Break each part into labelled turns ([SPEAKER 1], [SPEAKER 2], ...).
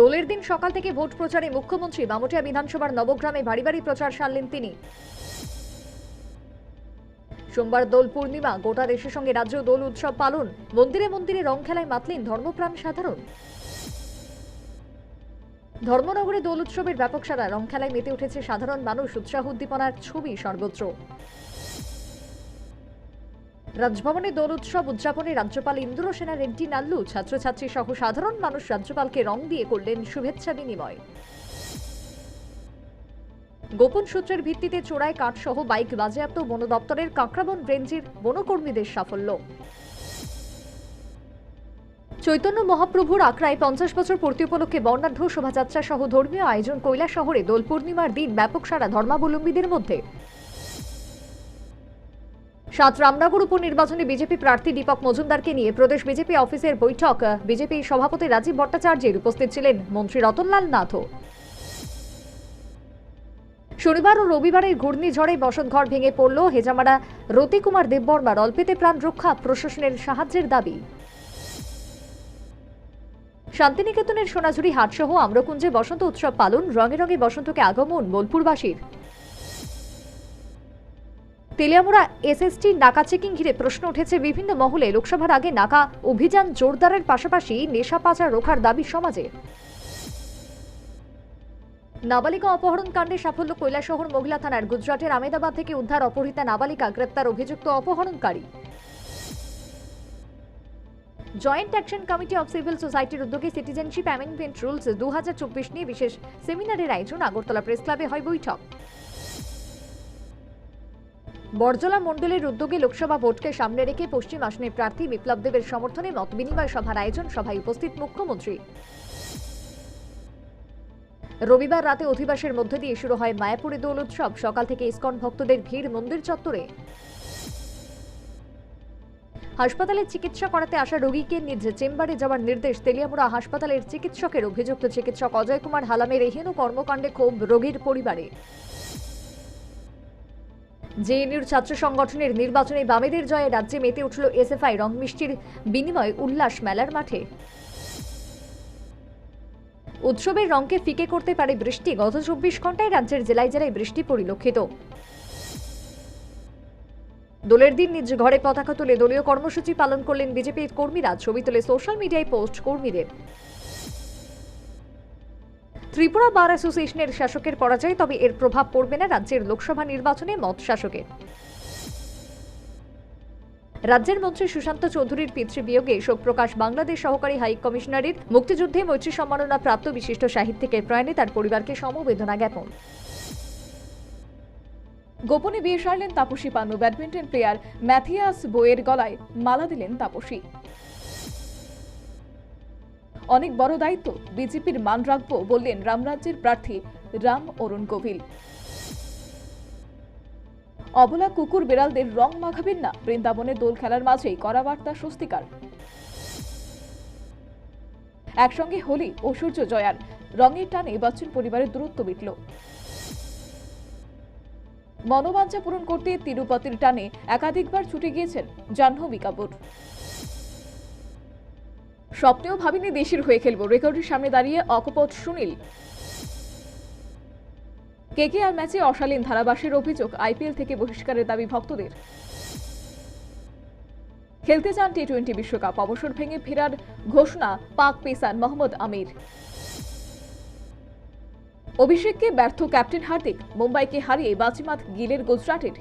[SPEAKER 1] দোলের দিন সকাল থেকে ভোট প্রচারে মুখ্যমন্ত্রী বামুটিয়া বিধানসভার নবগ্রামে বাড়ি বাড়ি প্রচার সারলেন তিনি। সোমবার দোল পূর্ণিমা, গোটা দেশের সঙ্গে রাজ্যেও দোল উৎসব পালন। মন্দিরে মন্দিরে রং খেলায় মাতলেন ধর্মপ্রাণ সাধারণ। ধর্মনগরে দোল উৎসবের ব্যাপক সাড়া, রং খেলায় মেতে উঠেছে সাধারণ মানুষ, উৎসাহ উদ্দীপনার ছবি সর্বত্র। রাজভবনে দোল উৎসব উদযাপনে রাজ্যপাল ইন্দ্রসেনা রেড্ডি নাল্লু ছাত্রছাত্রী সহ সাধারণ মানুষ রাজ্যপালকে রং দিয়ে করলেন শুভেচ্ছা বিনিময়। গোপন সূত্রের ভিত্তিতে চোরাই কাঠ সহ বাইক বাজেয়াপ্ত, বন দপ্তরের কাঁকড়াবন রেঞ্জের বনকর্মীদের সাফল্য। চৈতন্য মহাপ্রভুর আখড়ায় 50 বছর পূর্তি উপলক্ষে বর্ণাঢ্য শোভাযাত্রা সহ ধর্মীয় আয়োজন। কৈলাসহরে দোল পূর্ণিমার দিন ব্যাপক সাড়া ধর্মাবলম্বীদের মধ্যে। 7 রামনগর উপনির্বাচনে বিজেপি প্রার্থী দীপক মজুমদারকে নিয়ে প্রদেশ বিজেপি অফিসের বৈঠক। বিজেপি সভাপতি রাজীব ভট্টাচার্যের উপস্থিত ছিলেন মন্ত্রী রতনলাল নাথও। শনিবার ও রবিবারের ঘূর্ণিঝড়ে বসতঘর ভেঙে পড়ল। হেজামারা রতিকুমার দেববর্মার অল্পেতে প্রাণ রক্ষা, প্রশাসনের সাহায্যের দাবি। শান্তিনিকেতনের সোনাঝুরি হাটসহ আম্রকুঞ্জে বসন্ত উৎসব পালন, রঙে রঙে বসন্তকে আগমন বোলপুরবাসীর। তেলিয়ামুড়া এসএসটি নাকা চেকিং ঘিরে প্রশ্ন উঠেছে বিভিন্ন মহলে। লোকসভার আগে নাকা অভিযান জোরদারের পাশাপাশি নেশা পাচার রোখার দাবি সমাজে। নাবালিকা অপহরণ কাণ্ডে সাফল্য কৈলাসহর মহিলা থানার। গুজরাটের আমেদাবাদ থেকে উদ্ধার অপহৃতা নাবালিকা, গ্রেপ্তার অভিযুক্ত অপহরণকারী। Joint action committee of civil সোসাইটির উদ্যোগে সিটিজেনশিপ অ্যামেন্ডমেন্ট রুলস 2024 নিয়ে বিশেষ সেমিনারের আয়োজন। আগরতলা প্রেস ক্লাবে হয় বৈঠক। বরজলা মণ্ডলের উদ্যোগে লোকসভা ভোটকে সামনে রেখে পশ্চিম আসনের প্রার্থী বিপ্লব দেবের সমর্থনে মত বিনিময় সভার আয়োজন। সভায় উপস্থিত মুখ্যমন্ত্রী। রবিবার রাতে অধিবাসের মধ্যে দিয়ে শুরু হয় মায়াপুরে দোল উৎসব। সকাল থেকে ইসকন ভক্তদের ভিড় মন্দির চত্বরে। হাসপাতালে চিকিৎসা করাতে আসা রোগীকে নিজ চেম্বারে যাওয়ার নির্দেশ। তেলিয়ামুড়া হাসপাতালের চিকিৎসকের। অভিযুক্ত চিকিৎসক অজয় কুমার হালামের এহেন কর্মকাণ্ডে ক্ষোভ রোগীর পরিবারে। জেএনইউর ছাত্র সংগঠনের নির্বাচনে বামেদের জয়ে রাজ্যে মেতে উঠল এসএফআই। রং মিষ্টির বিনিময় উল্লাস মেলার মাঠে। উৎসবের রঙকে ফিকে করতে পারে বৃষ্টি। গত 24 ঘন্টায় রাজ্যের জেলায় জেলায় বৃষ্টি পরিলক্ষিত। দোলের দিন নিজ ঘরে পতাকা তুলে দলীয় কর্মসূচি পালন করলেন বিজেপির কর্মীরা। ছবি তুলে সোশ্যাল মিডিয়ায় পোস্ট কর্মীদের। ত্রিপুরা বার অ্যাসোসিয়েশনের শাসকের পরাজয়, তবে এর প্রভাব পড়বে না রাজ্যের লোকসভা নির্বাচনে, মত শাসকের। রাজ্যের মন্ত্রী সুশান্ত চৌধুরীর পিতৃবিয়োগে শোক প্রকাশ। বাংলাদেশ সহকারী হাই কমিশনারের মুক্তিযুদ্ধে মৈত্রী সম্মাননা প্রাপ্ত বিশিষ্ট সাহিত্যিকের প্রয়াণে তার পরিবারকে সমবেদনা জ্ঞাপন।
[SPEAKER 2] গোপনে বিয়ে সারলেন Taapsee Pannu. Badminton player Mathias বোয়ের গলায় মালা দিলেন তাপসী। অনেক বড় দায়িত্ব, বিজেপির মান রাখবো বললেন রামরাজ্যের প্রার্থী রাম অরুণ গোভিল। অবলা কুকুর বিড়ালদের রং মাখাবেন না, বৃন্দাবনে দোল খেলার মাঝেই কড়া বার্তা স্বস্তিকার। একসঙ্গে হোলি ও সূর্য জয়ার রঙের টানে বচ্চন পরিবারের দূরত্ব মিটল। মনোবাঞ্ছা পূরণ করতে তিরুপতির টানে একাধিকবার ছুটে গিয়েছেন জাহ্নবী কাপুর। স্বপ্নেও ভাবিনি দেশের হয়ে খেলবো, রেকর্ডের সামনে দাঁড়িয়ে অকপট সুনীল। কেকেআর ম্যাচে অশালীন ধারাভাষ্যের অভিযোগ, আইপিএল থেকে বহিষ্কারের দাবি ভক্তদের। খেলতে চান টি-20 বিশ্বকাপ, অবসর ভেঙে ফেরার ঘোষণা পাক পেসার মোহাম্মদ আমির। অভিষেককে ব্যর্থ ক্যাপ্টেন হার্দিক, মুম্বাইকে হারিয়ে বাজিমাত গিলের গুজরাটের।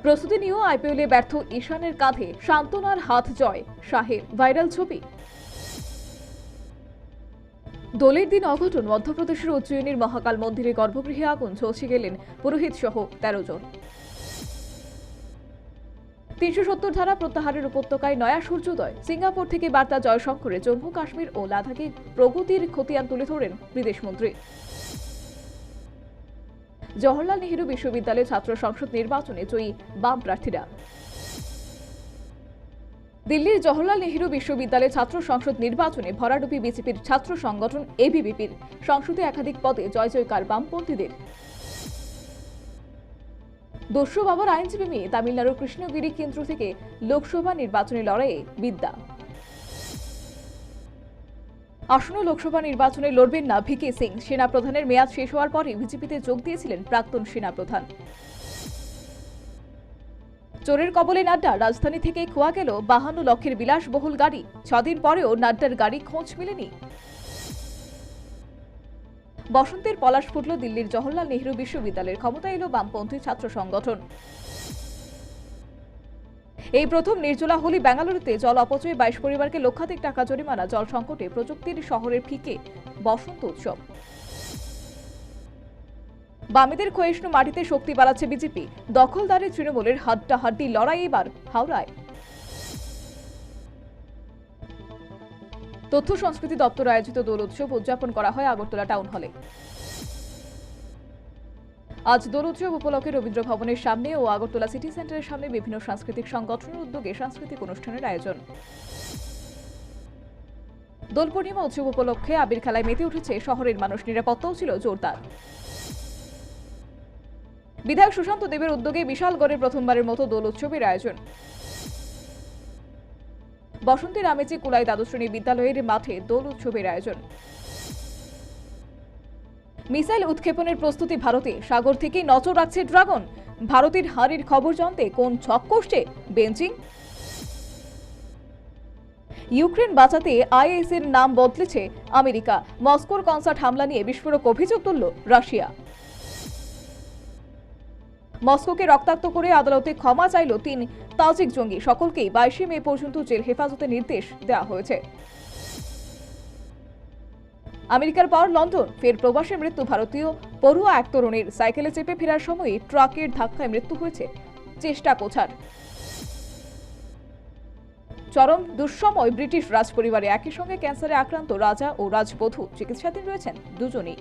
[SPEAKER 2] প্রস্তুতি নিয়েও আইপিএলে ব্যর্থ ঈশানের কাঁধে সান্ত্বনার হাত জয় শাহের, ভাইরাল ছবি। দোলের দিন অঘটন, মধ্যপ্রদেশের উজ্জয়িনীর মহাকাল মন্দিরে গর্ভগৃহে আগুন, ঝলসে গেলেন পুরোহিত সহ 13 জন। 370 ধারা প্রত্যাহারের উপত্যকায় নয়া সূর্যোদয়। সিঙ্গাপুর থেকে বার্তা জয়শঙ্করে। জম্মু কাশ্মীর ও লাদাখে প্রগতির খতিয়ান তুলে ধরেন বিদেশমন্ত্রী। জওহরলাল নেহেরু বিশ্ববিদ্যালয়ে ছাত্র সংসদ নির্বাচনে জয়ী বাম প্রার্থীরা। দিল্লির জওহরলাল নেহেরু বিশ্ববিদ্যালয়ে ছাত্র সংসদ নির্বাচনে ভরাডুবি বিজেপির ছাত্র সংগঠন এবিভিপির। সংসদে একাধিক পদে জয় জয়কার বামপন্থীদের। দস্যু বাবার আইনজীবী মেয়ে, তামিলনাড়ুর কৃষ্ণগিরি কেন্দ্র থেকে লোকসভা নির্বাচনী লড়াইয়ে বিদ্যা। আসন্ন লোকসভা নির্বাচনে লড়বেন না ভিকে সিং। সেনাপ্রধানের মেয়াদ শেষ হওয়ার পরই বিজেপিতে যোগ দিয়েছিলেন প্রাক্তন সেনাপ্রধান। চোরের কবলে নাড্ডা। রাজধানী থেকে খোয়া গেল 52 লক্ষের বিলাসবহুল গাড়ি। 6 দিন পরেও নাড্ডার গাড়ি খোঁজ মেলেনি। বসন্তের পলাশ ফুটল দিল্লির জওহরলাল নেহরু বিশ্ববিদ্যালয়ের। ক্ষমতা এলো বামপন্থী ছাত্র সংগঠন। এই প্রথম নির্জলা হোলি বেঙ্গালুরুতে। জল অপচয়ে 22 পরিবারকে লক্ষাধিক টাকা জরিমানা। জল সংকটে প্রযুক্তির শহরের ফিকে বসন্ত উৎসব। বামেদের ক্ষয়িষ্ণু মাটিতে শক্তি বাড়াচ্ছে বিজেপি। দখলদারি তৃণমূলের হাড্ডাহাড্ডি লড়াই এবার হাওড়ায়। তথ্য সংস্কৃতি দপ্তর আয়োজিত দোল উৎসব উদযাপন করা হয় আগরতলা টাউন হলে। আজ দোল উৎসব উপলক্ষে রবীন্দ্র ভবনের সামনে ও আগরতলা সিটি সেন্টারের সামনে বিভিন্ন সাংস্কৃতিক সংগঠনের উদ্যোগে সাংস্কৃতিক অনুষ্ঠানের আয়োজন। দোল পূর্ণিমা উৎসব উপলক্ষে আবির খেলায় মেতে উঠেছে শহরের মানুষ। নিরাপত্তাও ছিল জোরদার। বিধায়ক সুশান্ত দেবের উদ্যোগে বিশালগড়ে প্রথমবারের মতো দোল উৎসবের আয়োজন। বসন্তের আমেজে কুলাই দ্বাদশ শ্রেণী বিদ্যালয়ের মাঠে দোল উৎসবের আয়োজন। মিসাইল উৎক্ষেপণের প্রস্তুতি ভারতে। সাগর থেকে নজর রাখছে ড্রাগন। ভারতের হারের খবর জানতে কোন ছক কষছে বেজিং। ইউক্রেন বাঁচাতে আইএস এর নাম বদলেছে আমেরিকা। মস্কোর কনসার্ট হামলা নিয়ে বিস্ফোরক অভিযোগ তুলল রাশিয়া। মস্কোকে রক্তাক্ত করে আদালতে ক্ষমা চাইল 3 তাজিক জঙ্গি। সকলকেই 22 মে পর্যন্ত জেল হেফাজতের নির্দেশ দেওয়া হয়েছে। আমেরিকার পর লন্ডন। ফের প্রবাসে মৃত্যু ভারতীয় পড়ুয়া এক তরুণীর। সাইকেলে চেপে ফেরার সময় ট্রাকের ধাক্কায় মৃত্যু হয়েছে। চেষ্টা কোছার। চরম দুঃসময় ব্রিটিশ রাজপরিবারে। একই সঙ্গে ক্যান্সারে আক্রান্ত রাজা ও রাজবধূ। চিকিৎসাধীন রয়েছেন দুজনেই।